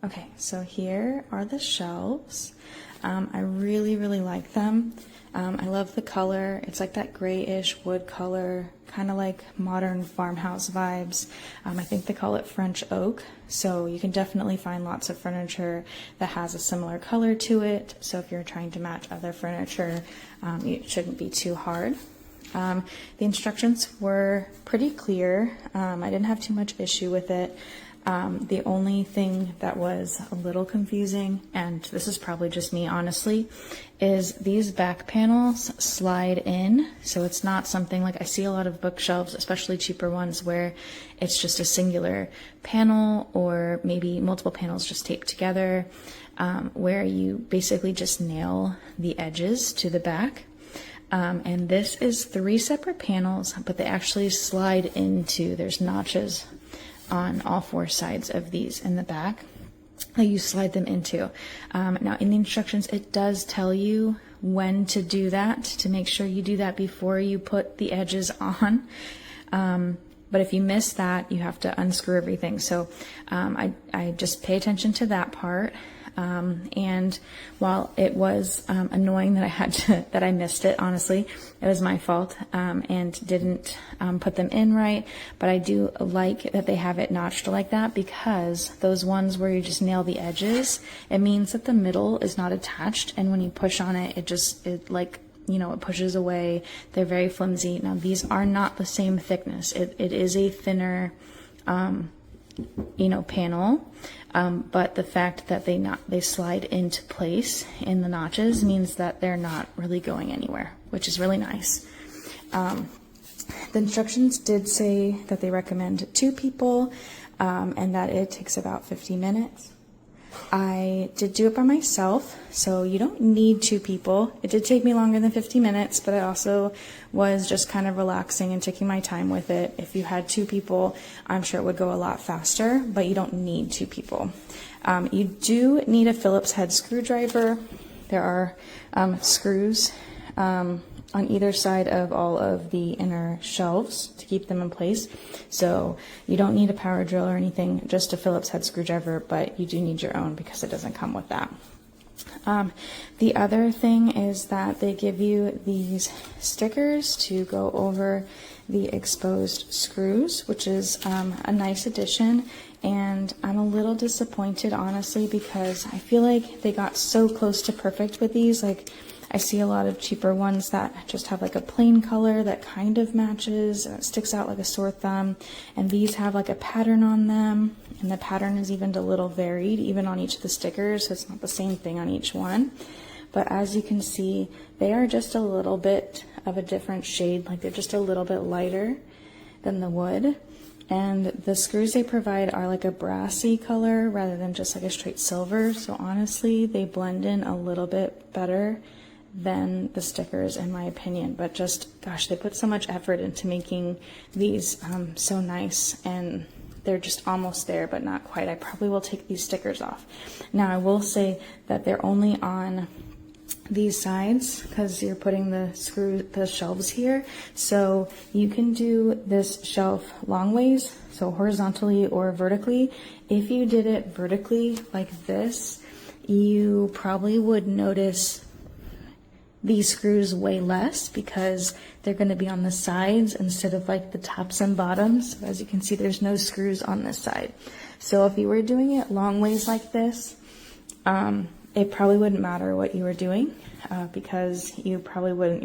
Okay, so here are the shelves. I really, really like them. I love the color. It's like that grayish wood color, kind of like modern farmhouse vibes. I think they call it French oak. So you can definitely find lots of furniture that has a similar color to it. So if you're trying to match other furniture, it shouldn't be too hard. The instructions were pretty clear. I didn't have too much issue with it. The only thing that was a little confusing, and this is probably just me honestly, is these back panels slide in. So it's not something like I see a lot of bookshelves, especially cheaper ones, where it's just a singular panel or maybe multiple panels just taped together, where you basically just nail the edges to the back. And this is 3 separate panels, but they actually slide into, there's notches on all 4 sides of these in the back that you slide them into. Now in the instructions, it does tell you when to do that, to make sure you do that before you put the edges on. But if you miss that, you have to unscrew everything. So I just pay attention to that part. And while it was annoying that I had to, that I missed it, honestly, it was my fault, and didn't put them in right. But I do like that they have it notched like that, because those ones where you just nail the edges, it means that the middle is not attached, and when you push on it, it pushes away. They're very flimsy. Now these are not the same thickness. It is a thinner panel, but the fact that they slide into place in the notches means that they're not really going anywhere, which is really nice. The instructions did say that they recommend 2 people, and that it takes about 50 minutes. I did do it by myself, so you don't need 2 people. It did take me longer than 50 minutes, but I also was just kind of relaxing and taking my time with it. If you had 2 people, I'm sure it would go a lot faster, but you don't need 2 people. You do need a Phillips head screwdriver. There are screws on either side of all of the inner shelves to keep them in place. So you don't need a power drill or anything, just a Phillips head screwdriver, but you do need your own because it doesn't come with that. The other thing is that they give you these stickers to go over the exposed screws, which is a nice addition. And I'm a little disappointed, honestly, because I feel like they got so close to perfect with these. Like, I see a lot of cheaper ones that just have like a plain color that kind of matches and it sticks out like a sore thumb, and these have like a pattern on them, and the pattern is even a little varied even on each of the stickers, so it's not the same thing on each one. But as you can see, they are just a little bit of a different shade, like they're just a little bit lighter than the wood, and the screws they provide are like a brassy color rather than just like a straight silver, so honestly they blend in a little bit better than the stickers in my opinion. But just, gosh, they put so much effort into making these so nice, and they're just almost there but not quite. I probably will take these stickers off. Now I will say that they're only on these sides because you're putting the shelves here, so you can do this shelf long ways, so horizontally or vertically. If you did it vertically like this, you probably would notice these screws way less because they're going to be on the sides instead of like the tops and bottoms. So as you can see, there's no screws on this side. So if you were doing it long ways like this, it probably wouldn't matter what you were doing because your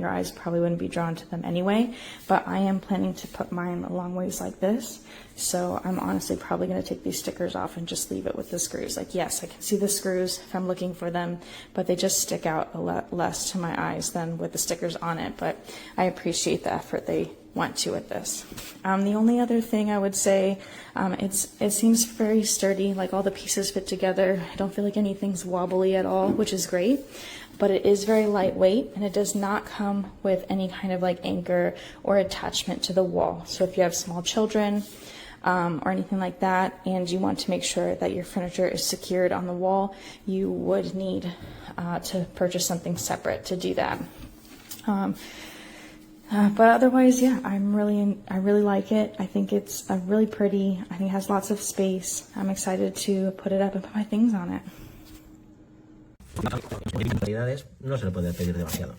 eyes probably wouldn't be drawn to them anyway. But I am planning to put mine long ways like this. So I'm honestly probably going to take these stickers off and just leave it with the screws. Like, yes, I can see the screws if I'm looking for them, but they just stick out a lot less to my eyes than with the stickers on it. But I appreciate the effort they went to with this. The only other thing I would say, it seems very sturdy, like all the pieces fit together. I don't feel like anything's wobbly at all, which is great, but it is very lightweight, and it does not come with any kind of like anchor or attachment to the wall. So if you have small children or anything like that, and you want to make sure that your furniture is secured on the wall, you would need to purchase something separate to do that. But otherwise, yeah, I really like it. I think it's really pretty. I think it has lots of space. I'm excited to put it up and put my things on it. No se le puede pedir demasiado.